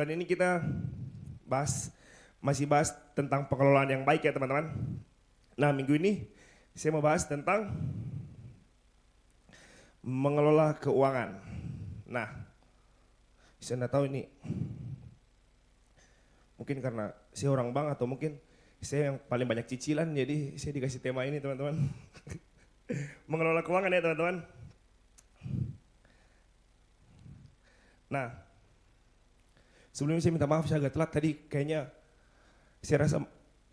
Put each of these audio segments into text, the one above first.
Bulan ini kita masih bahas tentang pengelolaan yang baik ya teman-teman. Nah minggu ini saya mau bahas tentang mengelola keuangan. Nah saya nggak tahu ini mungkin karena saya orang bank atau mungkin saya yang paling banyak cicilan jadi saya dikasih tema ini teman-teman. Mengelola keuangan ya teman-teman. Nah sebelumnya saya minta maaf saya agak telat tadi kayaknya saya rasa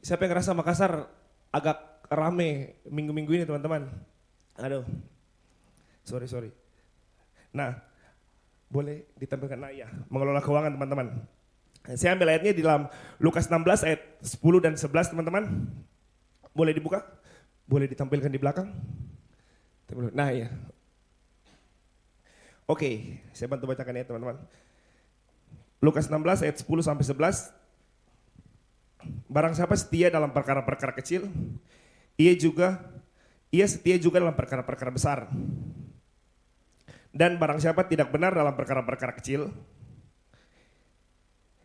siapa yang ngerasa Makassar agak rame minggu-minggu ini teman-teman. Aduh, sorry. Nah, boleh ditampilkan ya, mengelola keuangan teman-teman. Saya ambil ayatnya di dalam Lukas 16 ayat 10 dan 11 teman-teman. Boleh dibuka? Boleh ditampilkan di belakang? Nah ya. Oke, saya bantu bacakan ya teman-teman. Lukas 16 ayat 10 sampai 11. Barang siapa setia dalam perkara-perkara kecil, ia setia juga dalam perkara-perkara besar. Dan barang siapa tidak benar dalam perkara-perkara kecil,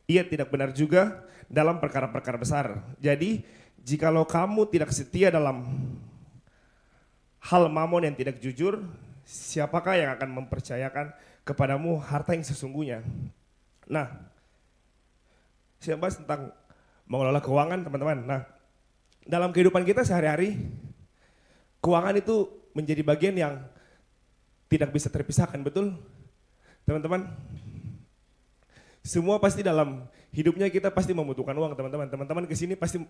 ia tidak benar juga dalam perkara-perkara besar. Jadi, jikalau kamu tidak setia dalam hal mamon yang tidak jujur, siapakah yang akan mempercayakan kepadamu harta yang sesungguhnya? Nah, saya bahas tentang mengelola keuangan teman-teman. Nah, dalam kehidupan kita sehari-hari, keuangan itu menjadi bagian yang tidak bisa terpisahkan, betul? Teman-teman, semua pasti dalam hidupnya kita pasti membutuhkan uang teman-teman. Teman-teman kesini pasti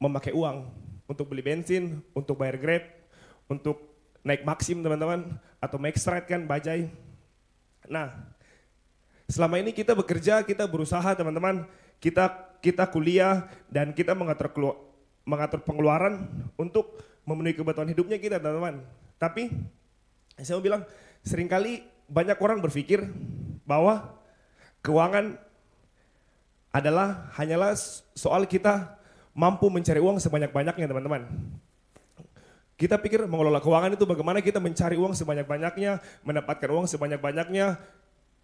memakai uang untuk beli bensin, untuk bayar Grab, untuk naik Maxim teman-teman, atau naik Stride kan, bajai. Nah, selama ini kita bekerja, kita berusaha teman-teman, kita kuliah dan kita mengatur pengeluaran untuk memenuhi kebutuhan hidupnya kita teman-teman. Tapi saya mau bilang seringkali banyak orang berpikir bahwa keuangan hanyalah soal kita mampu mencari uang sebanyak-banyaknya teman-teman. Kita pikir mengelola keuangan itu bagaimana kita mencari uang sebanyak-banyaknya, mendapatkan uang sebanyak-banyaknya,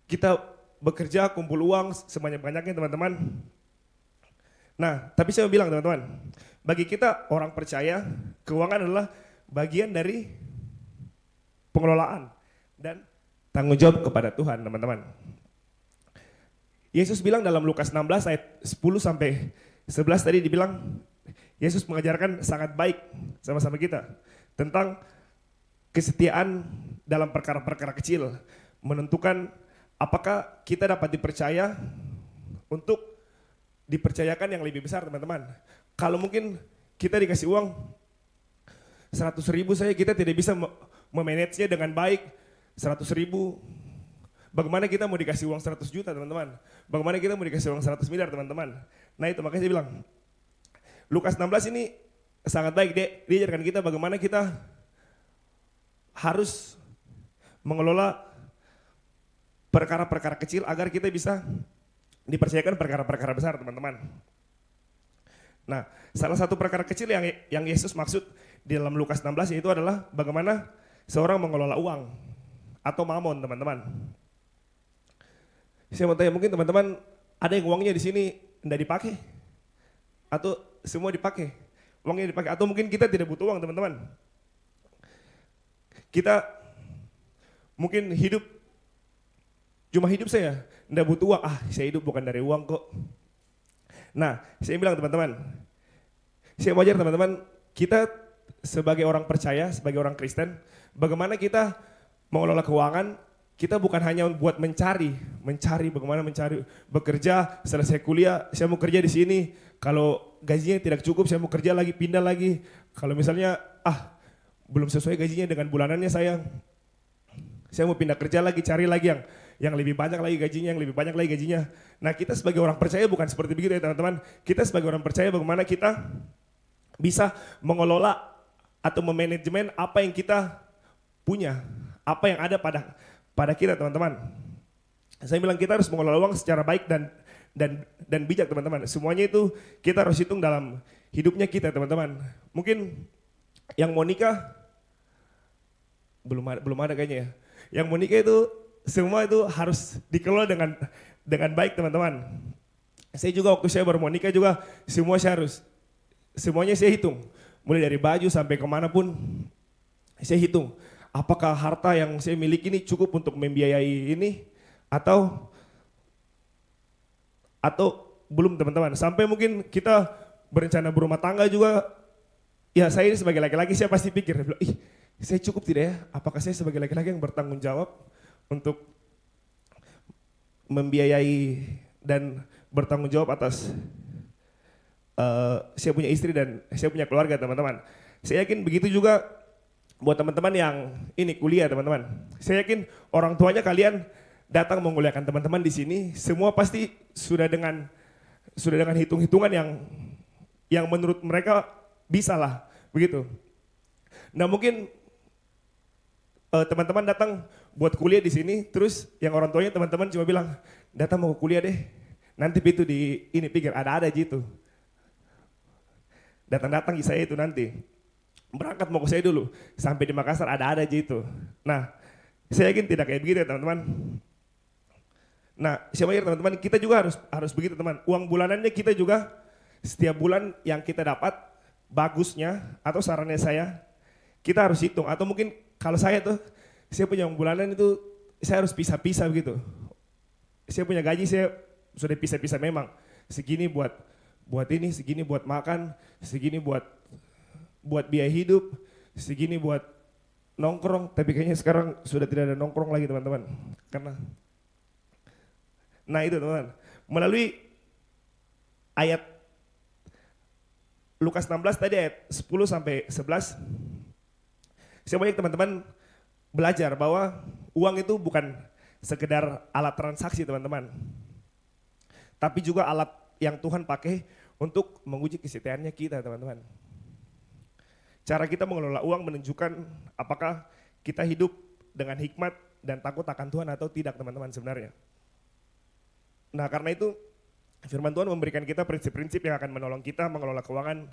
kita bekerja kumpul uang sebanyak-banyaknya teman-teman. Nah, tapi saya mau bilang teman-teman, bagi kita orang percaya, keuangan adalah bagian dari pengelolaan dan tanggung jawab kepada Tuhan teman-teman. Yesus bilang dalam Lukas 16 ayat 10 sampai 11 tadi dibilang, Yesus mengajarkan sangat baik sama-sama kita tentang kesetiaan dalam perkara-perkara kecil, menentukan apakah kita dapat dipercaya untuk dipercayakan yang lebih besar teman-teman. Kalau mungkin kita dikasih uang 100.000 saja kita tidak bisa memanage-nya dengan baik 100.000. Bagaimana kita mau dikasih uang 100 juta teman-teman? Bagaimana kita mau dikasih uang 100 miliar teman-teman? Nah itu makanya saya bilang Lukas 16 ini sangat baik, dia ajarkan kita bagaimana kita harus mengelola perkara-perkara kecil agar kita bisa dipercayakan perkara-perkara besar teman-teman. Nah salah satu perkara kecil yang Yesus maksud di dalam Lukas 16 yaitu adalah bagaimana seorang mengelola uang atau mamon teman-teman. Saya mau tanya mungkin teman-teman ada yang uangnya di sini tidak dipakai atau semua dipakai, uangnya dipakai, atau mungkin kita tidak butuh uang teman-teman. Kita mungkin cuma hidup saya, tidak butuh uang, saya hidup bukan dari uang kok. Nah, saya bilang teman-teman, saya wajar teman-teman, kita sebagai orang percaya, sebagai orang Kristen, bagaimana kita mengelola keuangan, kita bukan hanya buat mencari, bagaimana mencari, bekerja, selesai kuliah, saya mau kerja di sini, kalau gajinya tidak cukup, saya mau kerja lagi, pindah lagi, kalau misalnya, belum sesuai gajinya dengan bulanannya saya mau pindah kerja lagi, cari lagi yang lebih banyak lagi gajinya, yang lebih banyak lagi gajinya. Nah kita sebagai orang percaya bukan seperti begitu ya teman-teman. Kita sebagai orang percaya bagaimana kita bisa mengelola atau memanajemen apa yang kita punya, apa yang ada pada kita teman-teman. Saya bilang kita harus mengelola uang secara baik dan bijak teman-teman. Semuanya itu kita harus hitung dalam hidupnya kita teman-teman. Mungkin yang mau nikah belum ada kayaknya ya. Yang mau nikah itu semua itu harus dikelola dengan baik teman-teman. Saya juga waktu saya baru mau nikah juga semuanya saya hitung. Mulai dari baju sampai kemana pun saya hitung. Apakah harta yang saya miliki ini cukup untuk membiayai ini atau belum teman-teman. Sampai mungkin kita berencana berumah tangga juga, ya saya ini sebagai laki-laki saya pasti pikir, saya cukup tidak ya? Apakah saya sebagai laki-laki yang bertanggung jawab untuk membiayai dan bertanggung jawab atas saya punya istri dan saya punya keluarga teman-teman. Saya yakin begitu juga buat teman-teman yang ini kuliah teman-teman. Saya yakin orang tuanya kalian datang menguliakan teman-teman di sini, semua pasti sudah dengan hitung-hitungan yang menurut mereka bisa lah begitu. Nah mungkin teman-teman datang buat kuliah di sini, terus yang orang tuanya teman-teman cuma bilang datang mau kuliah deh, nanti itu di ini pikir ada gitu. Datang-datang saya itu nanti berangkat mau ke saya dulu, sampai di Makassar ada aja itu. Nah saya yakin tidak kayak begitu ya teman-teman. Nah siapa ya teman-teman, kita juga harus begitu teman. Uang bulanannya kita juga setiap bulan yang kita dapat, bagusnya atau sarannya saya, kita harus hitung. Atau mungkin kalau saya punya uang bulanan itu saya harus pisah-pisah begitu. Saya punya gaji saya sudah pisah-pisah memang. Segini buat ini, segini buat makan, segini buat biaya hidup, segini buat nongkrong. Tapi kayaknya sekarang sudah tidak ada nongkrong lagi teman-teman. Nah itu teman-teman, melalui ayat Lukas 16 tadi ayat 10 sampai 11, saya banyak teman-teman belajar bahwa uang itu bukan sekedar alat transaksi teman-teman, tapi juga alat yang Tuhan pakai untuk menguji kesetiaannya kita teman-teman. Cara kita mengelola uang menunjukkan apakah kita hidup dengan hikmat dan takut akan Tuhan atau tidak teman-teman sebenarnya. Nah karena itu firman Tuhan memberikan kita prinsip-prinsip yang akan menolong kita mengelola keuangan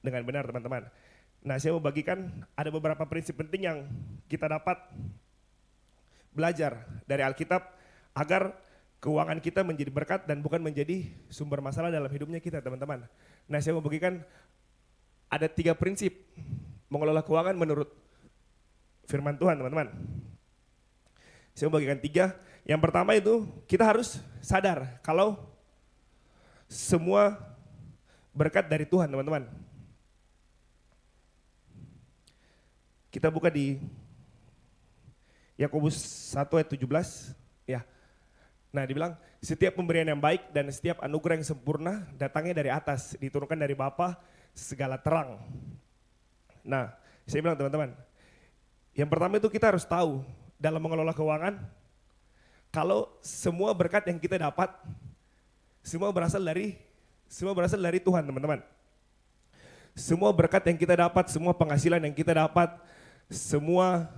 dengan benar teman-teman. Nah saya mau bagikan ada beberapa prinsip penting yang kita dapat belajar dari Alkitab agar keuangan kita menjadi berkat dan bukan menjadi sumber masalah dalam hidupnya kita teman-teman. Nah saya mau bagikan ada 3 prinsip mengelola keuangan menurut firman Tuhan teman-teman. Saya mau bagikan 3. Yang pertama itu kita harus sadar kalau semua berkat dari Tuhan teman-teman. Kita buka di Yakobus 1 ayat 17 ya. Nah dibilang setiap pemberian yang baik dan setiap anugerah yang sempurna datangnya dari atas, diturunkan dari Bapa segala terang. Nah saya bilang teman-teman, yang pertama itu kita harus tahu dalam mengelola keuangan, kalau semua berkat yang kita dapat, semua berasal dari Tuhan teman-teman. Semua berkat yang kita dapat, semua penghasilan yang kita dapat, semua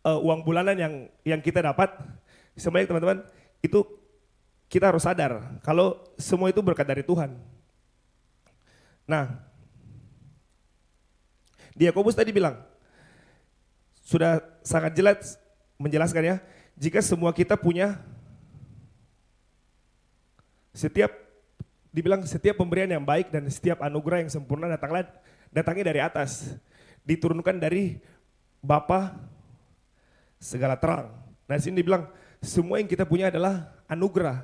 uang bulanan yang kita dapat, semuanya teman-teman, itu kita harus sadar kalau semua itu berkat dari Tuhan. Nah, di Yakobus tadi bilang, sudah sangat jelas menjelaskan ya, jika semua kita punya setiap pemberian yang baik dan setiap anugerah yang sempurna datangnya dari atas, diturunkan dari Bapa segala terang. Nah di sini dibilang semua yang kita punya adalah anugerah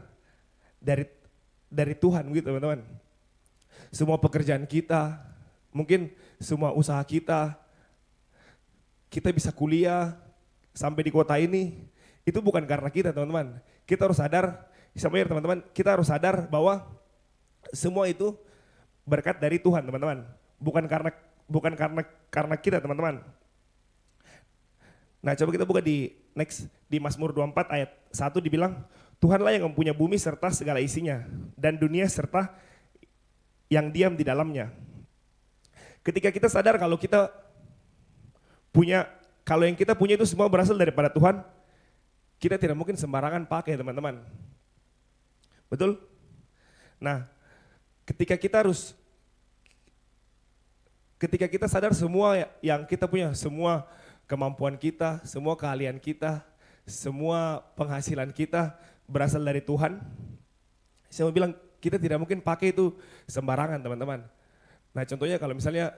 dari Tuhan gitu teman-teman. Semua pekerjaan kita, mungkin semua usaha kita bisa kuliah sampai di kota ini, itu bukan karena kita teman-teman. Kita harus sadar, semuanya teman-teman, kita harus sadar bahwa semua itu berkat dari Tuhan teman-teman. Bukan karena kita teman-teman. Nah coba kita buka di Mazmur 24 ayat 1 dibilang, Tuhanlah yang mempunyai bumi serta segala isinya, dan dunia serta yang diam di dalamnya. Ketika kita sadar kalau yang kita punya itu semua berasal daripada Tuhan, kita tidak mungkin sembarangan pakai teman-teman. Betul? Nah, ketika kita sadar semua yang kita punya, semua kemampuan kita, semua keahlian kita, semua penghasilan kita berasal dari Tuhan, saya mau bilang kita tidak mungkin pakai itu sembarangan teman-teman. Nah contohnya kalau misalnya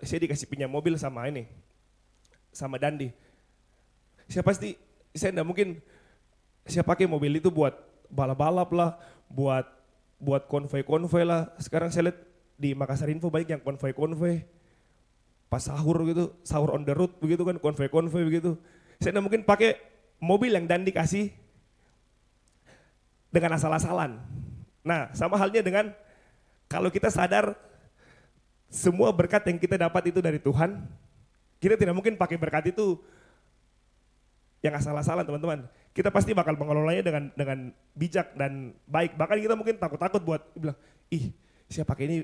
saya dikasih pinjam mobil sama ini, sama Dandi. Saya tidak mungkin saya pakai mobil itu buat balap-balap lah, buat konvoi-konvoi lah. Sekarang saya lihat di Makassar Info banyak yang konvoi-konvoi, pas sahur gitu, sahur on the road begitu kan, konvoi-konvoi begitu. Saya tidak mungkin pakai mobil yang Dandi kasih dengan asal-asalan. Nah sama halnya dengan kalau kita sadar semua berkat yang kita dapat itu dari Tuhan, kita tidak mungkin pakai berkat itu yang asal-asalan teman-teman. Kita pasti bakal mengelolanya dengan bijak dan baik. Bahkan kita mungkin takut-takut buat bilang, ih saya pakai ini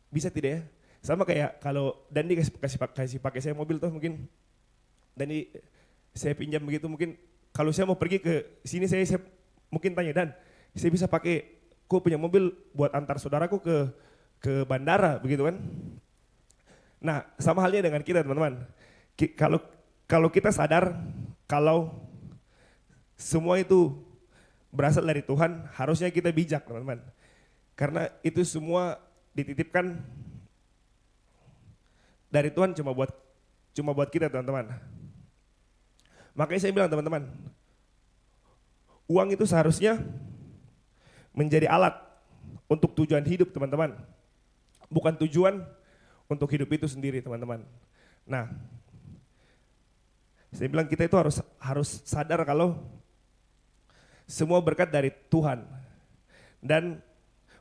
bisa tidak ya? Sama kayak kalau Dandi kasih pakai saya mobil tuh mungkin, Dandi saya pinjam begitu mungkin kalau saya mau pergi ke sini saya mungkin tanya, Dan saya bisa pakai kok punya mobil buat antar saudaraku ke bandara begitu kan. Nah sama halnya dengan kita teman-teman. Kalau kita sadar kalau semua itu berasal dari Tuhan, harusnya kita bijak teman-teman. Karena itu semua dititipkan dari Tuhan cuma buat kita teman-teman. Makanya saya bilang teman-teman, uang itu seharusnya menjadi alat untuk tujuan hidup teman-teman. Bukan tujuan untuk hidup itu sendiri teman-teman. Nah, saya bilang kita itu harus sadar kalau semua berkat dari Tuhan. Dan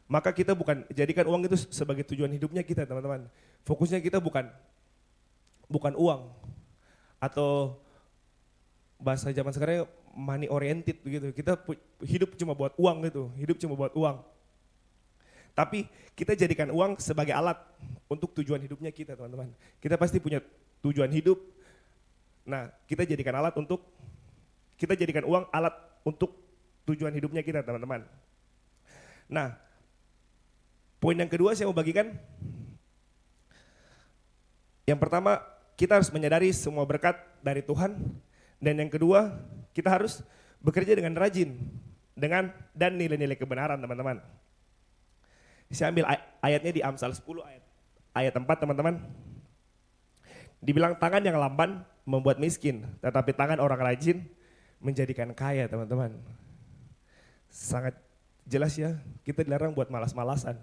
maka kita bukan jadikan uang itu sebagai tujuan hidupnya kita teman-teman. Fokusnya kita bukan uang atau bahasa zaman sekarang money oriented begitu. Kita hidup cuma buat uang gitu, hidup cuma buat uang. Tapi kita jadikan uang sebagai alat untuk tujuan hidupnya kita teman-teman. Kita pasti punya tujuan hidup. Nah kita jadikan uang alat untuk tujuan hidupnya kita teman-teman. Nah poin yang kedua saya mau bagikan. Yang pertama kita harus menyadari semua berkat dari Tuhan. Dan yang kedua kita harus bekerja dengan rajin dan nilai-nilai kebenaran teman-teman. Saya ambil ayatnya di Amsal 10 ayat 4 teman-teman. Dibilang tangan yang lamban membuat miskin, tetapi tangan orang rajin menjadikan kaya teman-teman. Sangat jelas ya, kita dilarang buat malas-malasan.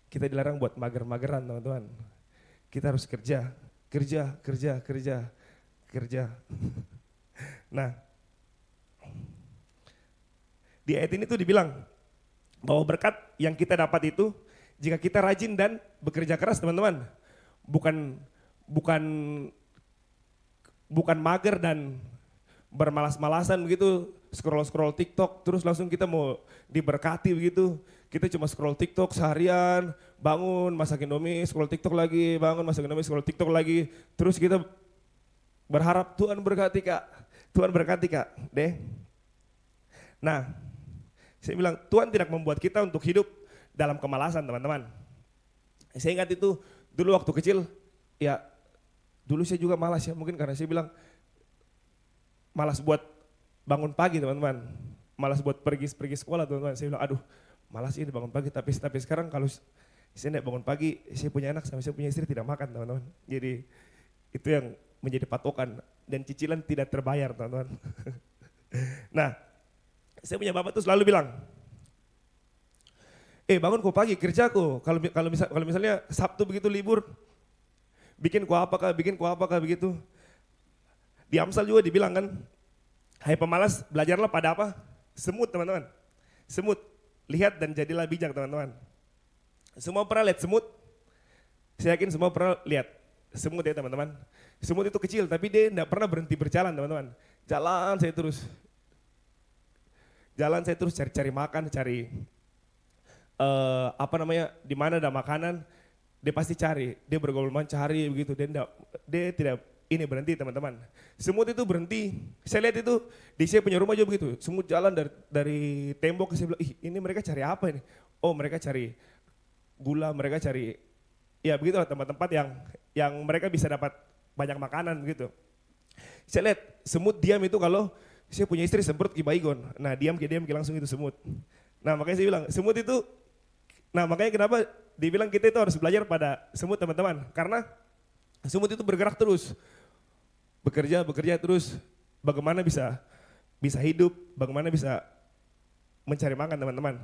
Kita dilarang buat mager-mageran teman-teman. Kita harus kerja. Nah, di ayat ini tuh dibilang bahwa berkat yang kita dapat itu jika kita rajin dan bekerja keras teman-teman. Bukan mager dan bermalas-malasan begitu, scroll TikTok terus langsung kita mau diberkati begitu. Kita cuma scroll TikTok seharian, bangun masak Indomie, scroll TikTok lagi, bangun masak Indomie, scroll TikTok lagi. Terus kita berharap Tuhan berkati Kak, deh. Nah, saya bilang Tuhan tidak membuat kita untuk hidup dalam kemalasan teman-teman. Saya ingat itu dulu waktu kecil, ya dulu saya juga malas ya, mungkin karena saya bilang malas buat bangun pagi teman-teman, malas buat pergi sekolah teman-teman. Saya bilang aduh malas ini bangun pagi, tapi sekarang kalau saya tidak bangun pagi, saya punya anak sama saya punya istri tidak makan teman-teman. Jadi itu yang menjadi patokan dan cicilan tidak terbayar teman-teman. Nah, saya punya bapak tuh selalu bilang, bangun kok pagi kerjaku. Kalau misalnya Sabtu begitu libur, bikin ku apakah begitu. Di Amsal juga dibilang kan, hai pemalas belajarlah pada apa? Semut teman-teman. Semut, lihat dan jadilah bijak teman-teman. Semua pernah lihat semut? Saya yakin semua pernah lihat semut ya teman-teman. Semut itu kecil tapi dia tidak pernah berhenti berjalan teman-teman. Jalan saya terus cari makan, cari di mana ada makanan, dia pasti cari, dia bergaul mencari begitu, dia tidak ini berhenti teman-teman. Semut itu berhenti, saya lihat itu di saya punya rumah juga begitu, semut jalan dari tembok, saya bilang, ini mereka cari apa ini? Oh mereka cari gula, mereka cari, ya begitu tempat-tempat yang mereka bisa dapat banyak makanan begitu. Saya lihat semut diam itu kalau saya punya istri semprot ki baygon. Nah diam ki langsung itu semut. Nah makanya saya bilang semut itu, nah makanya kenapa dibilang kita itu harus belajar pada semut teman-teman. Karena semut itu bergerak terus, bekerja terus. Bagaimana bisa hidup, bagaimana bisa mencari makan teman-teman.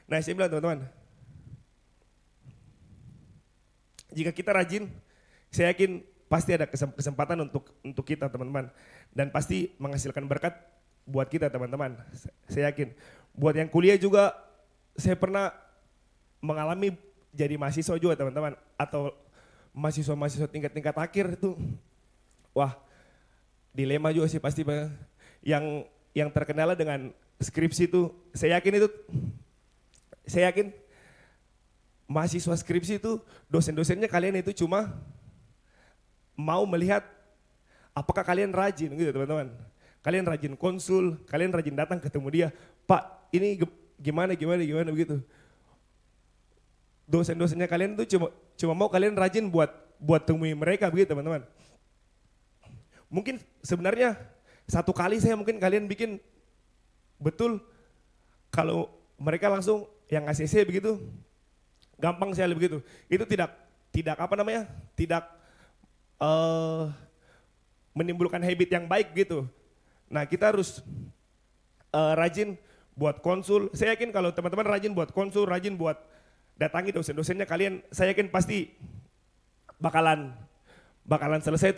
Nah saya bilang teman-teman, jika kita rajin, saya yakin pasti ada kesempatan untuk kita teman-teman. Dan pasti menghasilkan berkat buat kita teman-teman. Saya yakin. Buat yang kuliah juga, saya pernah mengalami jadi mahasiswa juga teman-teman. Atau mahasiswa tingkat-tingkat akhir itu. Wah, dilema juga sih pasti. Yang terkendala dengan skripsi itu, saya yakin mahasiswa skripsi itu dosen-dosennya kalian itu cuma mau melihat apakah kalian rajin gitu teman-teman. Kalian rajin konsul, kalian rajin datang ketemu dia. Pak ini gimana begitu. Dosen-dosennya kalian itu cuma mau kalian rajin buat temui mereka begitu teman-teman. Mungkin sebenarnya satu kali saya mungkin kalian bikin betul kalau mereka langsung yang ACC begitu. Gampang sekali begitu. Itu tidak menimbulkan habit yang baik gitu. Nah kita harus rajin buat konsul. Saya yakin kalau teman-teman rajin buat konsul, rajin buat datangi dosen-dosennya kalian, saya yakin pasti bakalan selesai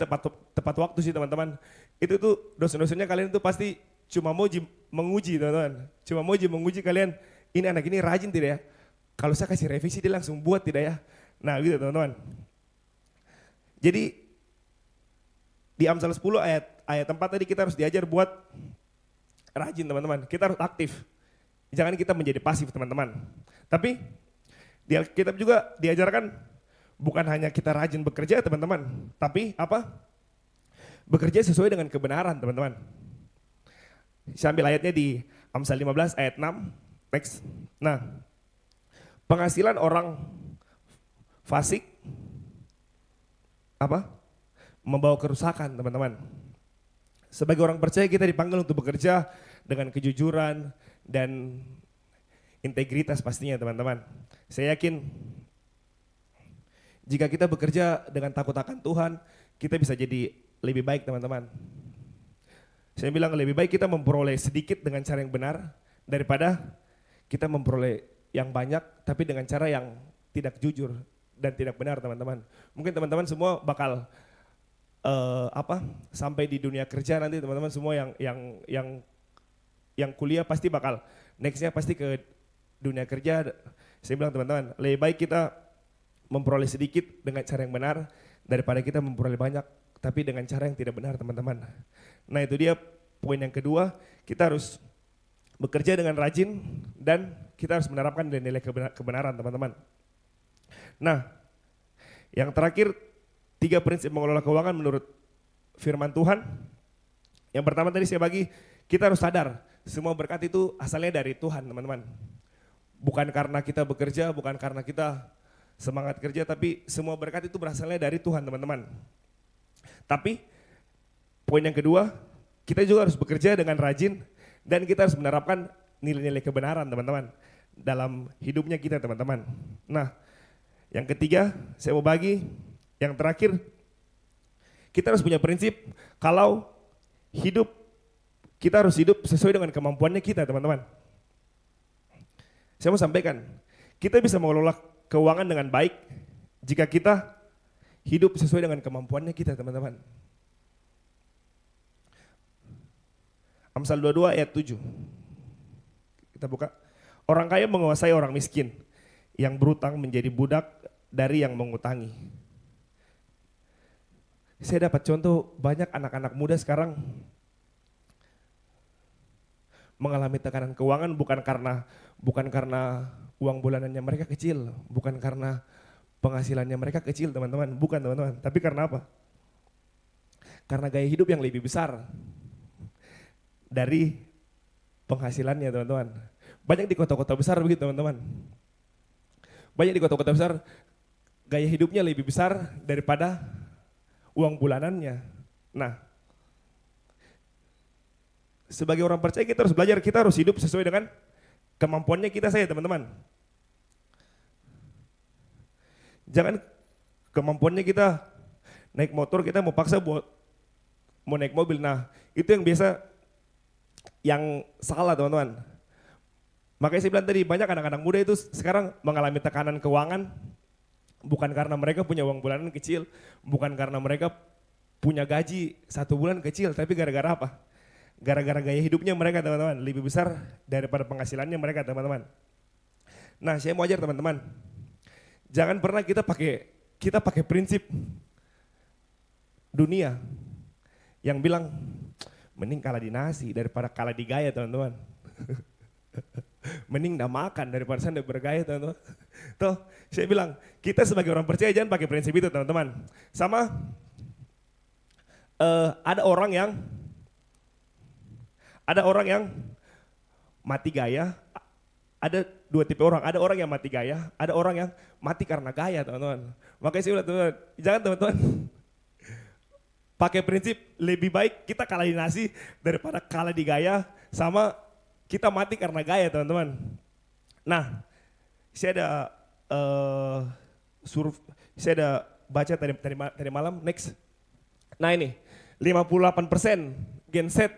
tepat waktu sih teman-teman. Itu tuh dosen-dosennya kalian tuh pasti cuma mau menguji teman-teman. Cuma mau menguji kalian, ini anak ini rajin tidak ya? Kalau saya kasih revisi dia langsung buat tidak ya? Nah gitu teman-teman. Jadi di Amsal 10 ayat 4 tadi kita harus diajar buat rajin teman-teman. Kita harus aktif. Jangan kita menjadi pasif teman-teman. Tapi di Alkitab juga diajarkan bukan hanya kita rajin bekerja teman-teman. Tapi apa? Bekerja sesuai dengan kebenaran teman-teman. Saya ambil ayatnya di Amsal 15 ayat 6. Next. Nah, penghasilan orang fasik apa? Membawa kerusakan teman-teman. Sebagai orang percaya kita dipanggil untuk bekerja dengan kejujuran dan integritas pastinya teman-teman. Saya yakin jika kita bekerja dengan takut akan Tuhan, kita bisa jadi lebih baik teman-teman. Saya bilang lebih baik kita memperoleh sedikit dengan cara yang benar daripada kita memperoleh yang banyak tapi dengan cara yang tidak jujur dan tidak benar teman-teman. Mungkin teman-teman semua bakal sampai di dunia kerja nanti teman-teman semua yang kuliah pasti bakal nextnya pasti ke dunia kerja. Saya bilang teman-teman lebih baik kita memperoleh sedikit dengan cara yang benar daripada kita memperoleh banyak tapi dengan cara yang tidak benar teman-teman. Nah itu dia poin yang kedua, kita harus bekerja dengan rajin dan kita harus menerapkan nilai kebenaran teman-teman. Nah yang terakhir 3 prinsip mengelola keuangan menurut firman Tuhan. Yang pertama tadi saya bagi, kita harus sadar semua berkat itu asalnya dari Tuhan teman-teman. Bukan karena kita bekerja, bukan karena kita semangat kerja, tapi semua berkat itu berasalnya dari Tuhan teman-teman. Tapi poin yang kedua, kita juga harus bekerja dengan rajin dan kita harus menerapkan nilai-nilai kebenaran teman-teman dalam hidupnya kita teman-teman. Nah yang ketiga saya mau bagi, yang terakhir, kita harus punya prinsip kalau hidup, kita harus hidup sesuai dengan kemampuannya kita teman-teman. Saya mau sampaikan, kita bisa mengelola keuangan dengan baik jika kita hidup sesuai dengan kemampuannya kita teman-teman. Amsal 22 ayat 7. Kita buka. Orang kaya menguasai orang miskin, yang berutang menjadi budak dari yang mengutangi. Saya dapat contoh banyak anak-anak muda sekarang mengalami tekanan keuangan bukan karena uang bulanannya mereka kecil, bukan karena penghasilannya mereka kecil teman-teman, bukan teman-teman, tapi karena apa? Karena gaya hidup yang lebih besar dari penghasilannya teman-teman. Banyak di kota-kota besar begitu teman-teman. Banyak di kota-kota besar gaya hidupnya lebih besar daripada uang bulanannya. Nah, sebagai orang percaya kita harus belajar, kita harus hidup sesuai dengan kemampuannya kita saja teman-teman. Jangan kemampuannya kita naik motor, kita mau paksa buat mau naik mobil. Nah itu yang biasa yang salah teman-teman. Makanya saya bilang tadi banyak anak-anak muda itu sekarang mengalami tekanan keuangan bukan karena mereka punya uang bulanan kecil, bukan karena mereka punya gaji 1 bulan kecil, tapi gara-gara apa? Gara-gara gaya hidupnya mereka teman-teman lebih besar daripada penghasilannya mereka teman-teman. Nah saya mau ajar teman-teman, jangan pernah kita pakai prinsip dunia yang bilang mending kalah di nasi daripada kalah di gaya teman-teman. Mending nggak makan daripada saya bergaya teman-teman. Tuh, saya bilang kita sebagai orang percaya jangan pakai prinsip itu teman-teman. Sama ada orang yang mati gaya. Ada 2 tipe orang. Ada orang yang mati gaya, ada orang yang mati karena gaya teman-teman. Makanya saya bilang teman-teman, jangan teman-teman pakai prinsip lebih baik kita kalah di nasi daripada kalah di gaya sama kita mati karena gaya teman-teman. Nah, saya ada baca tadi malam, next. Nah ini, 58% Gen Z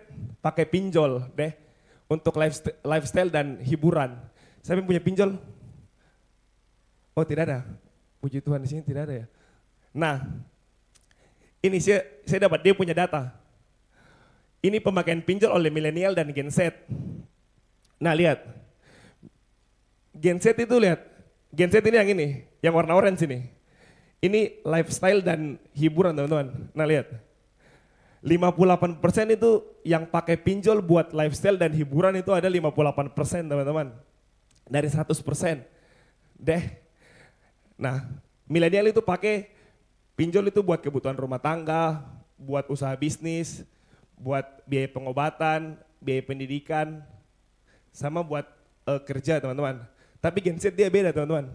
pakai pinjol deh untuk lifestyle dan hiburan. Siapa yang punya pinjol? Oh tidak ada, puji Tuhan di sini tidak ada ya. Nah, ini saya dapat dia punya data. Ini pemakaian pinjol oleh milenial dan Gen Z. Nah lihat, Gen Z itu lihat, Gen Z ini yang ini, yang warna orange ini. Ini lifestyle dan hiburan teman-teman. Nah lihat, 58% itu yang pakai pinjol buat lifestyle dan hiburan itu ada 58% teman-teman. Dari 100%. Deh. Nah, milenial itu pakai pinjol itu buat kebutuhan rumah tangga, buat usaha bisnis, buat biaya pengobatan, biaya pendidikan, sama buat kerja teman-teman. Tapi Gen Z dia beda teman-teman.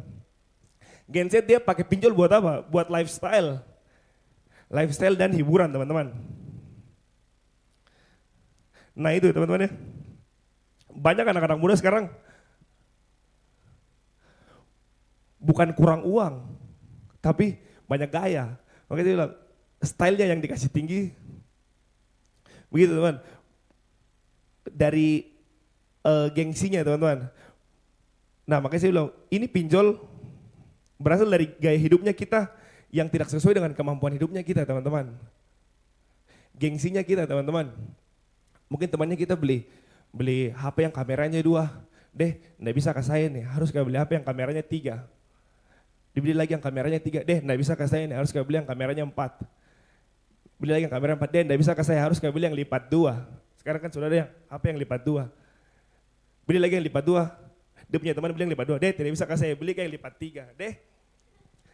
Gen Z dia pakai pinjol buat apa? Buat lifestyle. Lifestyle dan hiburan teman-teman. Nah itu teman-teman ya. Banyak anak-anak muda sekarang bukan kurang uang, tapi banyak gaya. Makanya dia bilang, stylenya yang dikasih tinggi. Begitu teman. Dari gengsinya teman-teman. Nah makanya saya bilang, ini pinjol berasal dari gaya hidupnya kita yang tidak sesuai dengan kemampuan hidupnya kita teman-teman. Gengsinya kita teman-teman. Mungkin temannya kita beli HP yang kameranya 2. Deh, nggak bisa ke saya nih, harus beli HP yang kameranya 3. Dibeli lagi yang kameranya 3, deh nggak bisa ke saya nih, harus beli yang kameranya 4. Beli lagi yang kamera 4, deh nggak bisa ke saya, harus beli yang lipat 2. Sekarang kan sudah ada yang HP yang lipat 2. Beli lagi yang lipat 2, dia punya teman beli yang lipat 2, deh tidak bisa ke saya, beli kayak yang lipat 3, deh.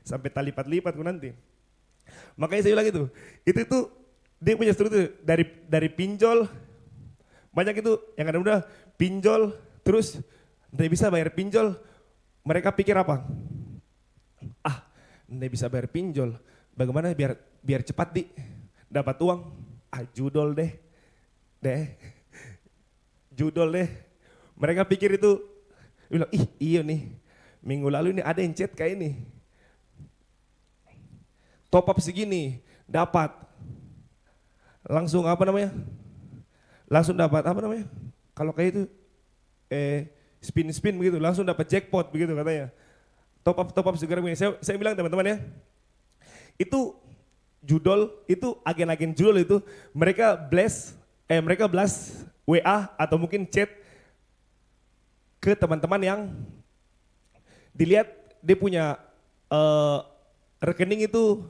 Sampai tak lipat-lipat nanti. Makanya saya bilang itu tuh dia punya struktur dari pinjol. Banyak itu yang ada muda pinjol terus tidak bisa bayar pinjol. Mereka pikir apa? Ah, tidak bisa bayar pinjol. Bagaimana biar cepat dapat uang? Ah, judol deh. Judol deh. Mereka pikir itu bilang, iya nih. Minggu lalu ini ada yang chat kayak ini. Top up segini, dapat. Langsung langsung dapat kalau kayak itu spin begitu, langsung dapat jackpot begitu katanya. Top up segera begini. Saya bilang teman-teman ya, itu judol, itu agen-agen judol itu mereka blast WA atau mungkin chat ke teman-teman yang dilihat dia punya rekening itu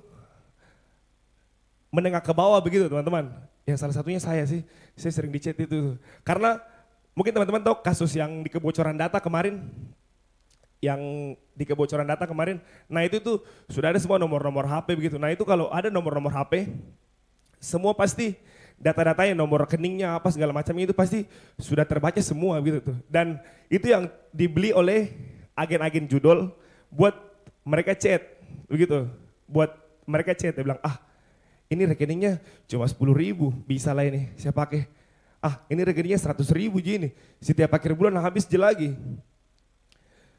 menengah ke bawah begitu teman-teman. Ya salah satunya saya sering di chat itu. Karena mungkin teman-teman tahu kasus yang di kebocoran data kemarin. Nah itu tuh sudah ada semua nomor-nomor HP begitu. Nah itu kalau ada nomor-nomor HP, semua pasti data-datanya, nomor rekeningnya apa segala macam itu pasti sudah terbaca semua gitu tuh. Dan itu yang dibeli oleh agen-agen judol buat mereka chat begitu. Buat mereka chat, dia bilang ini rekeningnya cuma 10.000, bisa lah ini saya pakai. ah ini rekeningnya 100.000 Ji ini. Setiap akhir bulan habis Ji lagi.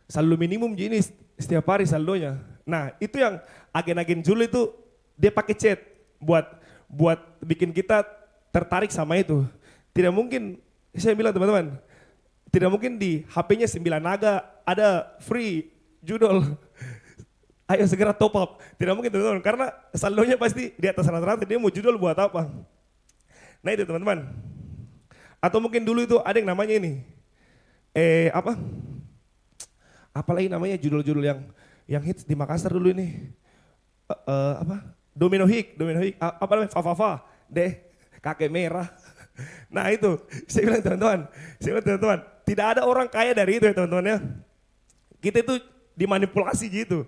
Saldo minimum Ji ini setiap hari saldonya. Nah itu yang agen-agen judul itu dia pakai chat buat bikin kita tertarik sama itu. Tidak mungkin, saya bilang teman-teman, tidak mungkin di HP-nya 9 naga ada free judul. Ayo segera top up. Tidak mungkin teman-teman, karena saldonya pasti di atas rata-rata, dia mau judul buat apa. Nah itu teman-teman. Atau mungkin dulu itu ada yang namanya ini, apalagi namanya judul-judul yang hits di Makassar dulu ini. Domino Hik, apa namanya, Fafafa, deh, kakek merah. Nah itu, saya bilang teman-teman, tidak ada orang kaya dari itu ya teman-teman ya. Kita itu dimanipulasi gitu.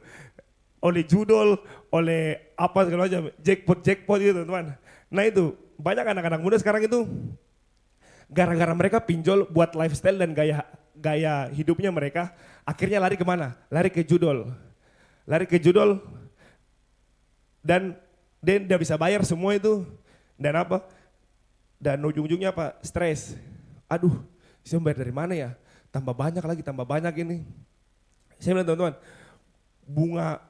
Oleh judul, oleh apa segala macam, jackpot gitu teman-teman. Nah itu, banyak anak-anak muda sekarang itu, gara-gara mereka pinjol buat lifestyle dan gaya hidupnya mereka, akhirnya lari kemana? Lari ke judul, dan dia udah bisa bayar semua itu, dan apa? Dan ujung-ujungnya apa? Stres. Aduh, saya bayar dari mana ya? Tambah banyak ini. Saya bilang teman-teman,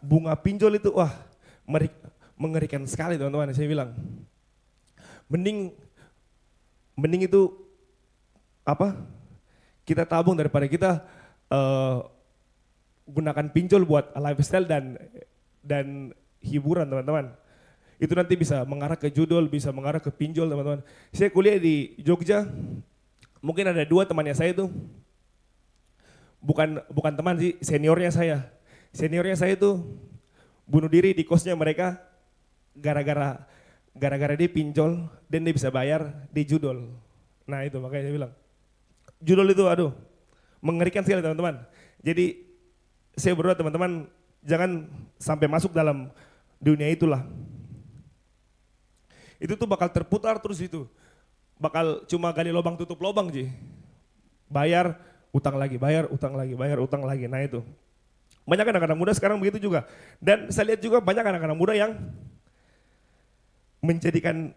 bunga pinjol itu wah mengerikan sekali teman-teman. Saya bilang mending itu apa, kita tabung daripada kita gunakan pinjol buat lifestyle dan hiburan teman-teman. Itu nanti bisa mengarah ke judul, bisa mengarah ke pinjol teman-teman. Saya kuliah di Jogja, mungkin ada 2 temannya saya itu, bukan teman sih, seniornya saya itu bunuh diri di kosnya mereka gara-gara dia pinjol dan dia bisa bayar di judul. Nah itu makanya saya bilang judul itu aduh mengerikan sekali teman-teman. Jadi saya berdoa teman-teman jangan sampai masuk dalam dunia itulah. Itu tuh bakal terputar terus itu. Bakal cuma gali lubang tutup lubang Ji. Bayar utang lagi. Nah itu. Banyak anak-anak muda sekarang begitu juga. Dan saya lihat juga banyak anak-anak muda yang menjadikan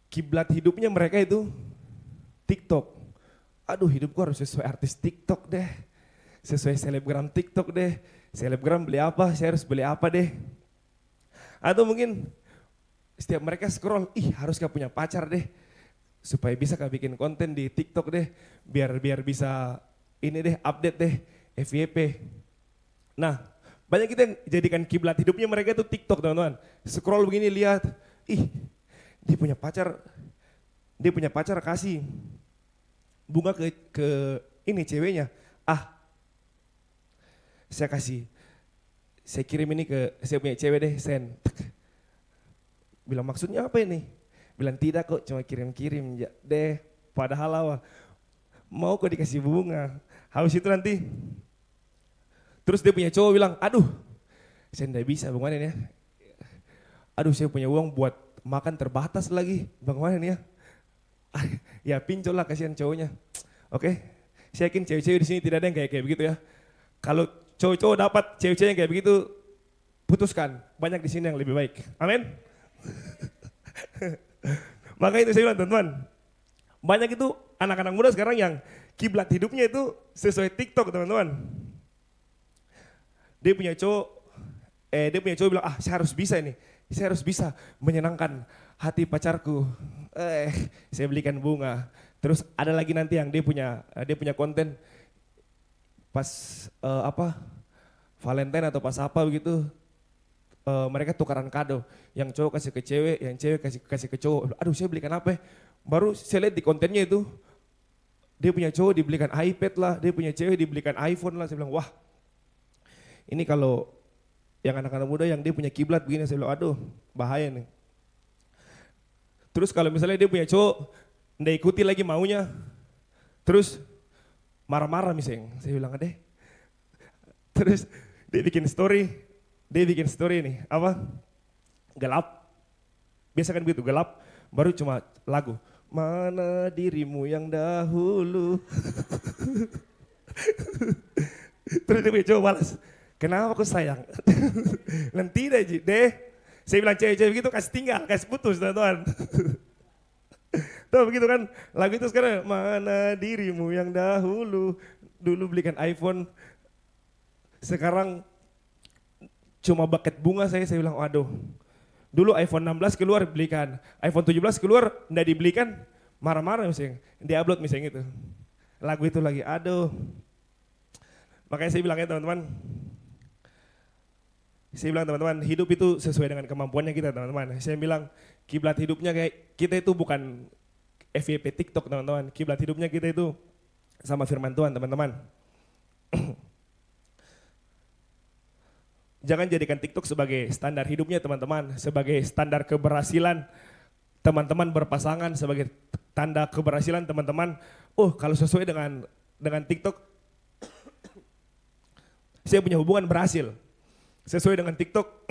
kiblat hidupnya mereka itu TikTok. Aduh hidupku harus sesuai artis TikTok deh. Sesuai selebgram TikTok deh. Selebgram beli apa, saya harus beli apa deh. Atau mungkin setiap mereka scroll, harus gak punya pacar deh. Supaya bisa gak bikin konten di TikTok deh. Biar bisa ini deh, update deh, FYP. Nah, banyak kita yang jadikan kiblat hidupnya mereka itu TikTok teman-teman. Scroll begini lihat, dia punya pacar kasih bunga ke ini ceweknya. Saya kirim ini ke saya punya cewek deh, send. Bilang maksudnya apa ini? Bilang tidak kok, cuma kirim-kirim deh. Padahal mau kok dikasih bunga. Habis itu nanti terus dia punya cowok bilang, aduh saya tidak bisa bagaimana ya. Aduh saya punya uang buat makan terbatas lagi, bagaimana ya. Ya pinjol lah, kasihan cowoknya. Oke, saya yakin cewek-cewek di sini tidak ada yang kayak begitu ya. Kalau cowok-cowok dapat cewek-cewek yang kayak begitu, putuskan. Banyak di sini yang lebih baik. Amin. Maka itu saya bilang teman-teman, banyak itu anak-anak muda sekarang yang kiblat hidupnya itu sesuai TikTok teman-teman. Dia punya cowok bilang, saya harus bisa ini, saya harus bisa menyenangkan hati pacarku. Saya belikan bunga. Terus ada lagi nanti yang dia punya konten pas Valentine atau pas apa begitu, mereka tukaran kado. Yang cowok kasih ke cewek, yang cewek kasih ke cowok. Aduh saya belikan apa ya? Baru saya lihat di kontennya itu, dia punya cowok dibelikan iPad lah, dia punya cewek dibelikan iPhone lah. Saya bilang wah, ini kalau yang anak-anak muda yang dia punya kiblat begini, saya bilang aduh bahaya nih. Terus kalau misalnya dia punya cowok, nggak ikuti lagi maunya, terus marah-marah misalnya, saya bilang deh. Terus dia bikin story nih, apa? Gelap. Biasa kan begitu, gelap, baru cuma lagu. Mana dirimu yang dahulu. Terus dia punya cowok balas, kenapa aku sayang? Nanti deh. Saya bilang cewek-cewek gitu kasih tinggal, kasih putus teman-teman. Tuh begitu kan, lagu itu sekarang mana dirimu yang dahulu, dulu belikan iPhone, sekarang cuma buket bunga saya bilang waduh. Dulu iPhone 16 keluar belikan, iPhone 17 keluar nggak dibelikan, marah-marah misalnya, diupload misalnya gitu. Lagu itu lagi, aduh. Makanya saya bilang teman-teman, hidup itu sesuai dengan kemampuannya kita teman-teman. Saya bilang kiblat hidupnya kayak kita itu bukan FYP TikTok teman-teman. Kiblat hidupnya kita itu sama firman Tuhan teman-teman. Jangan jadikan TikTok sebagai standar hidupnya teman-teman, sebagai standar keberhasilan teman-teman berpasangan, sebagai tanda keberhasilan teman-teman. Oh, kalau sesuai dengan TikTok, saya punya hubungan berhasil. Sesuai dengan TikTok,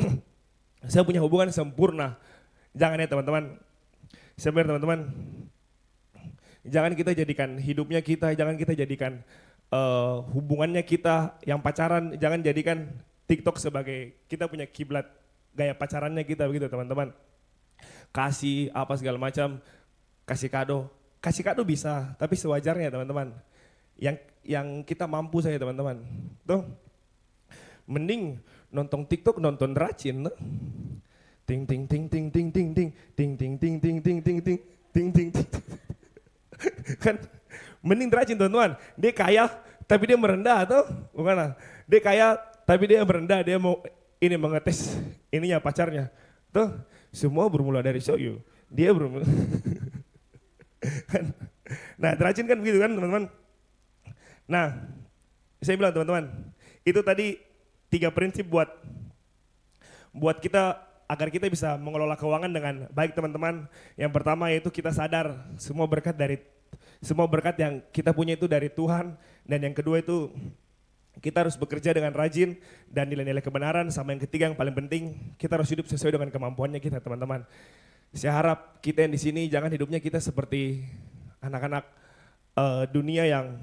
saya punya hubungan sempurna. Jangan ya teman-teman. Sebenarnya teman-teman, jangan kita jadikan hidupnya kita, jangan kita jadikan hubungannya kita yang pacaran, jangan jadikan TikTok sebagai kita punya kiblat gaya pacarannya kita begitu teman-teman. Kasih apa segala macam, kasih kado bisa, tapi sewajarnya teman-teman. Yang kita mampu saja teman-teman. Tuh, mending nonton TikTok nonton rajin, tuh. Ting ting ting ting ting ting ting ting ting ting ting ting ting ting ting ting ting. Kan mending rajin teman-teman. Dia kaya tapi dia merendah tuh, bukan? Dia kaya tapi dia merendah, dia mau ini mengetes ininya pacarnya. Tuh, semua bermula dari show you. Dia bermula. Nah, rajin kan begitu kan teman-teman. Nah, saya bilang teman-teman, itu tadi 3 prinsip buat kita agar kita bisa mengelola keuangan dengan baik teman-teman. Yang pertama yaitu kita sadar semua berkat yang kita punya itu dari Tuhan, dan yang kedua itu kita harus bekerja dengan rajin dan nilai-nilai kebenaran, sama yang ketiga yang paling penting kita harus hidup sesuai dengan kemampuannya kita teman-teman. Saya harap kita yang di sini jangan hidupnya kita seperti anak-anak dunia yang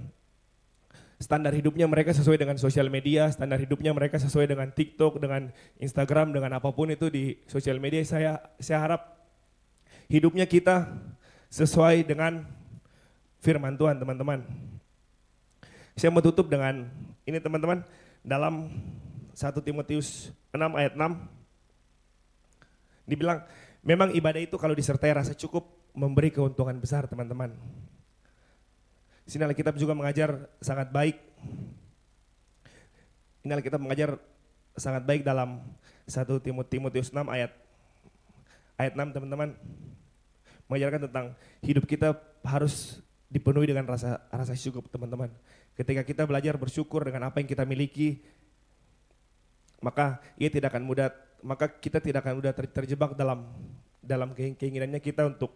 standar hidupnya mereka sesuai dengan sosial media, standar hidupnya mereka sesuai dengan TikTok, dengan Instagram, dengan apapun itu di sosial media. Saya harap hidupnya kita sesuai dengan firman Tuhan teman-teman. Saya mau tutup dengan ini teman-teman, dalam 1 Timotius 6 ayat 6 dibilang, memang ibadah itu kalau disertai rasa cukup memberi keuntungan besar teman-teman. Sini Alkitab juga mengajar sangat baik. Ini Alkitab mengajar sangat baik dalam 1 Timotius 6 ayat 6 teman-teman. Mengajarkan tentang hidup kita harus dipenuhi dengan rasa syukur teman-teman. Ketika kita belajar bersyukur dengan apa yang kita miliki, maka kita tidak akan mudah terjebak dalam keinginannya kita untuk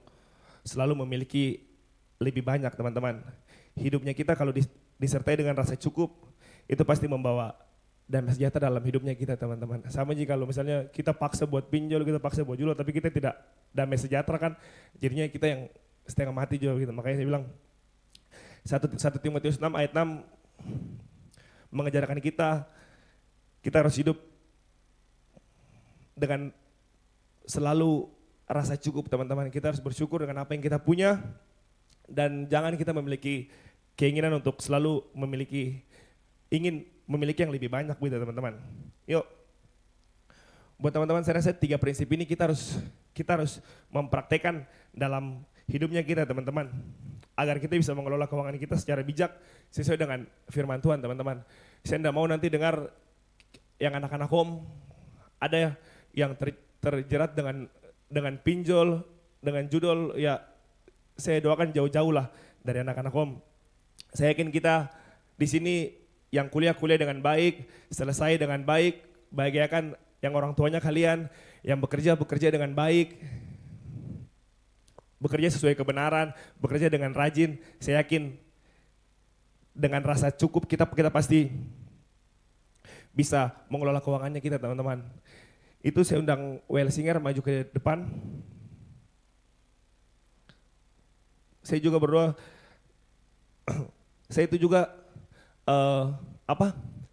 selalu memiliki lebih banyak teman-teman. Hidupnya kita kalau disertai dengan rasa cukup, itu pasti membawa damai sejahtera dalam hidupnya kita teman-teman. Sama jika kalau misalnya kita paksa buat pinjol, kita paksa buat jual, tapi kita tidak damai sejahtera kan, jadinya kita yang setengah mati juga gitu. Makanya saya bilang 1 Timotius 6 ayat 6 mengajarkan kita harus hidup dengan selalu rasa cukup teman-teman. Kita harus bersyukur dengan apa yang kita punya, dan jangan kita memiliki keinginan untuk selalu ingin memiliki yang lebih banyak gitu teman-teman. Yuk, buat teman-teman saya rasa 3 prinsip ini kita harus mempraktekkan dalam hidupnya kita teman-teman, agar kita bisa mengelola keuangan kita secara bijak sesuai dengan firman Tuhan teman-teman. Saya tidak mau nanti dengar yang anak-anak home ada yang terjerat dengan pinjol, dengan judul, ya saya doakan jauh-jauh lah dari anak-anak home. Saya yakin kita di sini yang kuliah dengan baik, selesai dengan baik, bahagiakan yang orang tuanya kalian, yang bekerja dengan baik, bekerja sesuai kebenaran, bekerja dengan rajin. Saya yakin dengan rasa cukup kita pasti bisa mengelola keuangannya kita teman-teman. Itu saya undang WL Singer maju ke depan. Saya juga berdoa, saya itu juga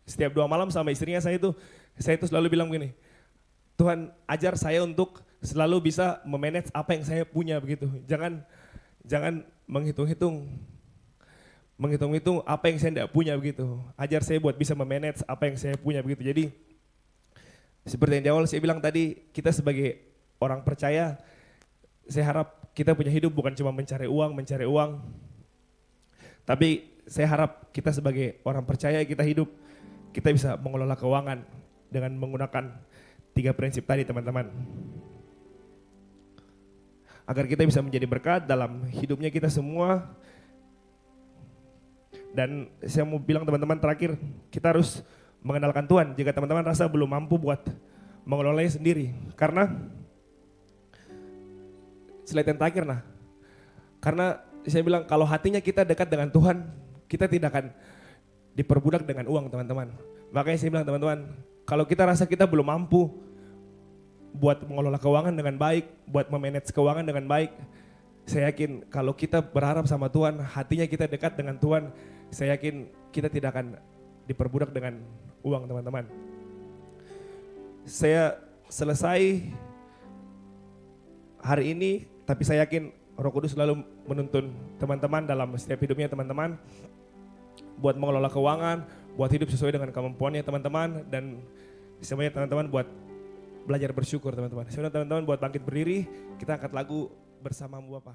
setiap doa malam sama istrinya saya itu selalu bilang begini, Tuhan ajar saya untuk selalu bisa memanage apa yang saya punya begitu. Jangan menghitung-hitung apa yang saya tidak punya begitu. Ajar saya buat bisa memanage apa yang saya punya begitu. Jadi seperti yang di awal saya bilang tadi, kita sebagai orang percaya, saya harap kita punya hidup bukan cuma mencari uang, tapi saya harap kita sebagai orang percaya kita hidup, kita bisa mengelola keuangan dengan menggunakan 3 prinsip tadi teman-teman. Agar kita bisa menjadi berkat dalam hidupnya kita semua. Dan saya mau bilang teman-teman terakhir, kita harus mengenalkan Tuhan jika teman-teman rasa belum mampu buat mengelolanya sendiri. Karena slide yang terakhir karena saya bilang kalau hatinya kita dekat dengan Tuhan, kita tidak akan diperbudak dengan uang teman-teman. Makanya saya bilang teman-teman, kalau kita rasa kita belum mampu buat mengelola keuangan dengan baik, buat memanage keuangan dengan baik, saya yakin kalau kita berharap sama Tuhan, hatinya kita dekat dengan Tuhan, saya yakin kita tidak akan diperbudak dengan uang teman-teman. Saya selesai hari ini, tapi saya yakin Roh Kudus selalu menuntun teman-teman dalam setiap hidupnya teman-teman buat mengelola keuangan, buat hidup sesuai dengan kemampuannya teman-teman, dan semuanya teman-teman buat belajar bersyukur teman-teman. Semuanya teman-teman buat bangkit berdiri, kita angkat lagu bersamamu Bapa.